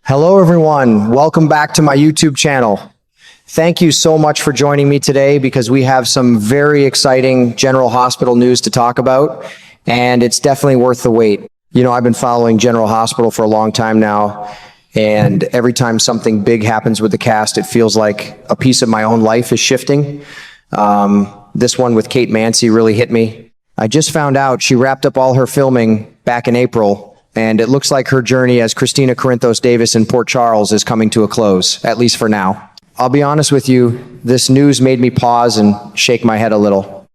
Hello, everyone. Welcome back to my YouTube channel. Thank you so much for joining me today because we have some very exciting General Hospital news to talk about, and it's definitely worth the wait. You know, I've been following General Hospital for a long time now, and every time something big happens with the cast, it feels like a piece of my own life is shifting. This one with Kate Mansi really hit me. I just found out she wrapped up all her filming back in April, and it looks like her journey as Christina Corinthos Davis in Port Charles is coming to a close, at least for now. I'll be honest with you, this news made me pause and shake my head a little.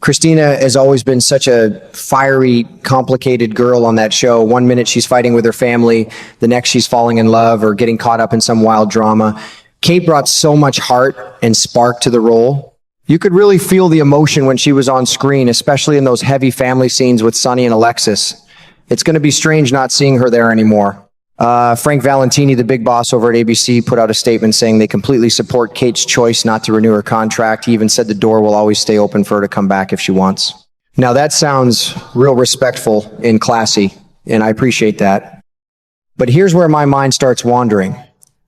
Christina has always been such a fiery, complicated girl on that show. One minute she's fighting with her family, the next she's falling in love or getting caught up in some wild drama. Kate brought so much heart and spark to the role. You could really feel the emotion when she was on screen, especially in those heavy family scenes with Sonny and Alexis. It's going to be strange not seeing her there anymore. Frank Valentini, the big boss over at ABC, put out a statement saying they completely support Kate's choice not to renew her contract. He even said the door will always stay open for her to come back if she wants. Now that sounds real respectful and classy, and I appreciate that. But here's where my mind starts wandering.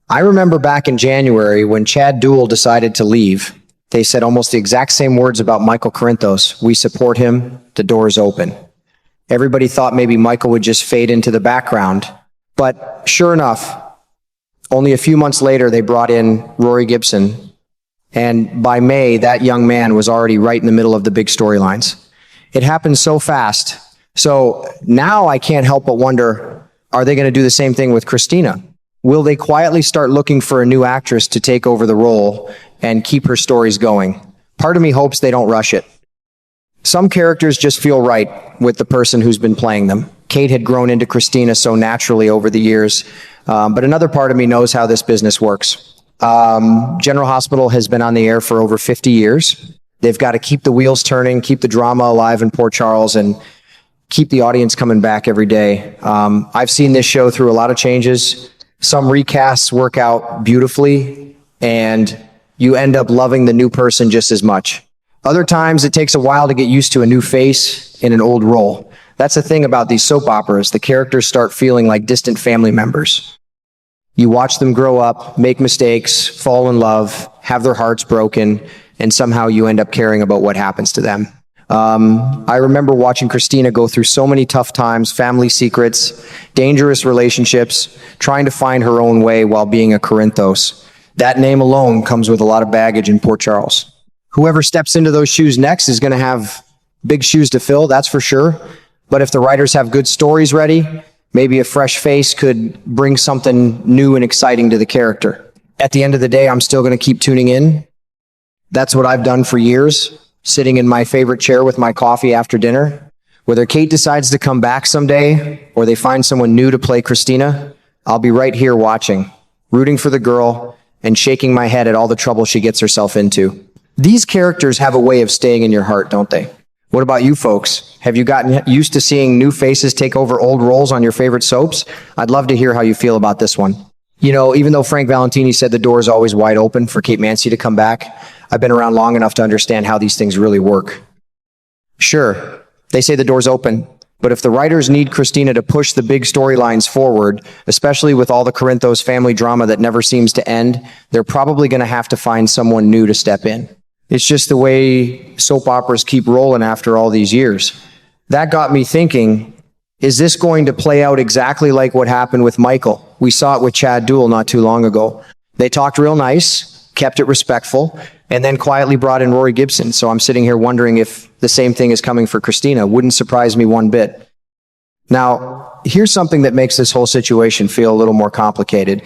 I remember back in January when Chad Duell decided to leave, they said almost the exact same words about Michael Corinthos. We support him. The door is open. Everybody thought maybe Michael would just fade into the background. But sure enough, only a few months later, they brought in Rory Gibson. And by May, that young man was already right in the middle of the big storylines. It happened so fast. So now I can't help but wonder, are they going to do the same thing with Christina? Will they quietly start looking for a new actress to take over the role and keep her stories going? Part of me hopes they don't rush it. Some characters just feel right with the person who's been playing them. Kate had grown into Christina so naturally over the years, but another part of me knows how this business works. General Hospital has been on the air for over 50 years. They've got to keep the wheels turning, keep the drama alive in Port Charles, and keep the audience coming back every day. I've seen this show through a lot of changes. Some recasts work out beautifully, and you end up loving the new person just as much. Other times, it takes a while to get used to a new face in an old role. That's the thing about these soap operas. The characters start feeling like distant family members. You watch them grow up, make mistakes, fall in love, have their hearts broken, and somehow you end up caring about what happens to them. I remember watching Christina go through so many tough times, family secrets, dangerous relationships, trying to find her own way while being a Corinthos. That name alone comes with a lot of baggage in Port Charles. Whoever steps into those shoes next is going to have big shoes to fill, that's for sure. But if the writers have good stories ready, maybe a fresh face could bring something new and exciting to the character. At the end of the day, I'm still going to keep tuning in. That's what I've done for years, sitting in my favorite chair with my coffee after dinner. Whether Kate decides to come back someday or they find someone new to play Christina, I'll be right here watching, rooting for the girl and shaking my head at all the trouble she gets herself into. These characters have a way of staying in your heart, don't they? What about you folks? Have you gotten used to seeing new faces take over old roles on your favorite soaps? I'd love to hear how you feel about this one. You know, even though Frank Valentini said the door is always wide open for Kate Mansi to come back, I've been around long enough to understand how these things really work. Sure, they say the door's open, but if the writers need Christina to push the big storylines forward, especially with all the Corinthos family drama that never seems to end, they're probably going to have to find someone new to step in. It's just the way soap operas keep rolling after all these years. That got me thinking, is this going to play out exactly like what happened with Michael? We saw it with Chad Duell not too long ago. They talked real nice, kept it respectful, and then quietly brought in Rory Gibson. So I'm sitting here wondering if the same thing is coming for Christina. Wouldn't surprise me one bit. Now, here's something that makes this whole situation feel a little more complicated.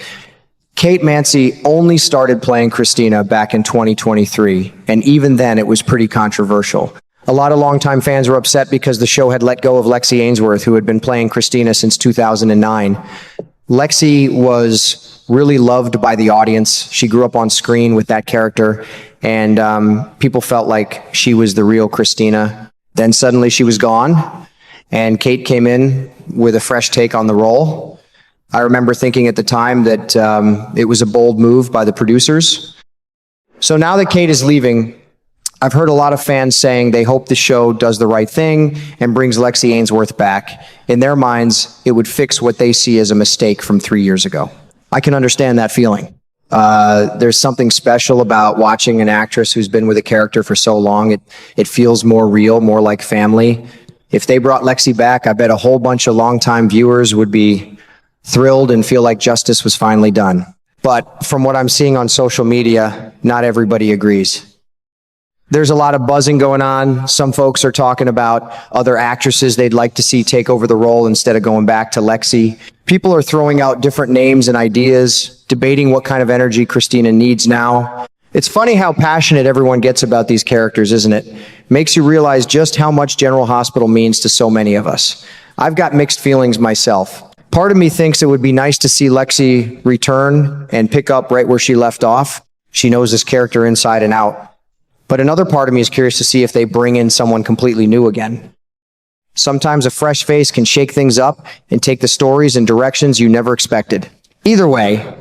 Kate Mansi only started playing Christina back in 2023, and even then it was pretty controversial. A lot of longtime fans were upset because the show had let go of Lexi Ainsworth, who had been playing Christina since 2009. Lexi was really loved by the audience. She grew up on screen with that character, and people felt like she was the real Christina. Then suddenly she was gone, and Kate came in with a fresh take on the role. I remember thinking at the time that it was a bold move by the producers. So now that Kate is leaving, I've heard a lot of fans saying they hope the show does the right thing and brings Lexi Ainsworth back. In their minds, it would fix what they see as a mistake from 3 years ago. I can understand that feeling. There's something special about watching an actress who's been with a character for so long. It feels more real, more like family. If they brought Lexi back, I bet a whole bunch of longtime viewers would be thrilled and feel like justice was finally done. But from what I'm seeing on social media, not everybody agrees. There's a lot of buzzing going on. Some folks are talking about other actresses they'd like to see take over the role instead of going back to Lexi. People are throwing out different names and ideas, debating what kind of energy Christina needs now. It's funny how passionate everyone gets about these characters, isn't it? Makes you realize just how much General Hospital means to so many of us. I've got mixed feelings myself. Part of me thinks it would be nice to see Lexi return and pick up right where she left off. She knows this character inside and out. But another part of me is curious to see if they bring in someone completely new again. Sometimes a fresh face can shake things up and take the stories in directions you never expected. Either way,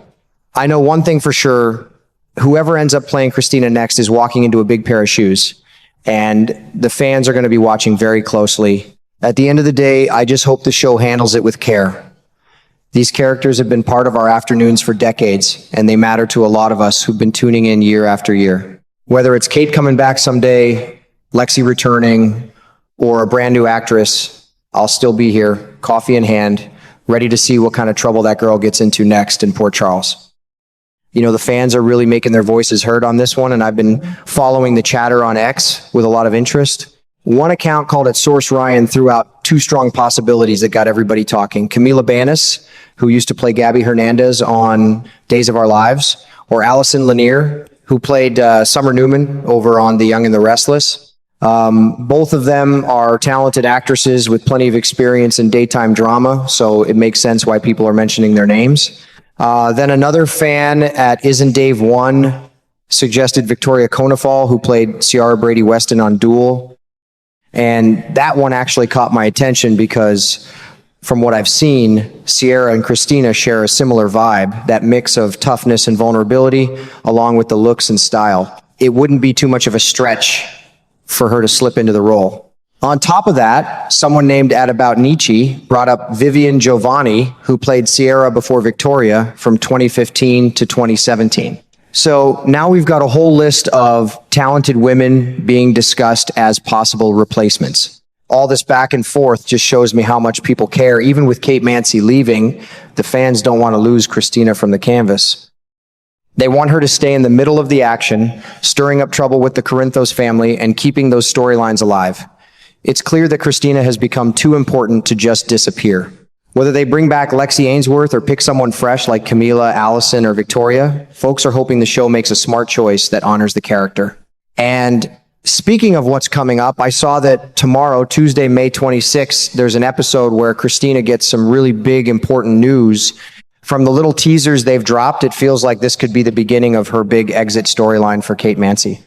I know one thing for sure. Whoever ends up playing Christina next is walking into a big pair of shoes, and the fans are going to be watching very closely. At the end of the day, I just hope the show handles it with care. These characters have been part of our afternoons for decades, and they matter to a lot of us who've been tuning in year after year. Whether it's Kate coming back someday, Lexi returning, or a brand new actress, I'll still be here, coffee in hand, ready to see what kind of trouble that girl gets into next in Port Charles. You know, the fans are really making their voices heard on this one, and I've been following the chatter on X with a lot of interest. One account called it Source Ryan threw out two strong possibilities that got everybody talking. Camila Banus, who used to play Gabby Hernandez on Days of Our Lives, or Allison Lanier, who played Summer Newman over on The Young and the Restless. Both of them are talented actresses with plenty of experience in daytime drama, so it makes sense why people are mentioning their names. Then another fan at Isn't Dave One suggested Victoria Konefal, who played Ciara Brady Weston on Duel. And that one actually caught my attention because from what I've seen, Ciara and Christina share a similar vibe, that mix of toughness and vulnerability, along with the looks and style. It wouldn't be too much of a stretch for her to slip into the role. On top of that, someone named At About Nietzsche brought up Vivian Giovanni, who played Ciara before Victoria from 2015 to 2017. So now we've got a whole list of talented women being discussed as possible replacements. All this back and forth just shows me how much people care. Even with Kate Mansi leaving, the fans don't want to lose Christina from the canvas. They want her to stay in the middle of the action, stirring up trouble with the Corinthos family and keeping those storylines alive. It's clear that Christina has become too important to just disappear. Whether they bring back Lexi Ainsworth or pick someone fresh like Camila, Allison, or Victoria, folks are hoping the show makes a smart choice that honors the character. And speaking of what's coming up, I saw that tomorrow, Tuesday, May 26th, there's an episode where Christina gets some really big, important news. From the little teasers they've dropped, it feels like this could be the beginning of her big exit storyline for Kate Mansi.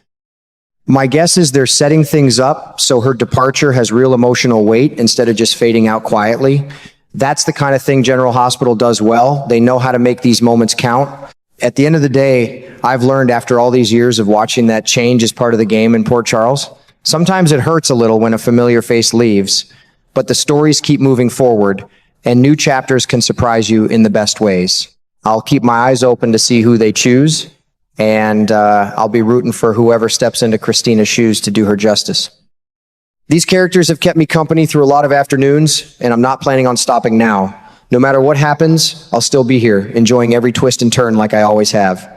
My guess is they're setting things up so her departure has real emotional weight instead of just fading out quietly. That's the kind of thing General Hospital does well. They know how to make these moments count. At the end of the day, I've learned after all these years of watching that change is part of the game in Port Charles. Sometimes it hurts a little when a familiar face leaves, but the stories keep moving forward, and new chapters can surprise you in the best ways. I'll keep my eyes open to see who they choose, and I'll be rooting for whoever steps into Christina's shoes to do her justice. These characters have kept me company through a lot of afternoons, and I'm not planning on stopping now. No matter what happens, I'll still be here, enjoying every twist and turn like I always have.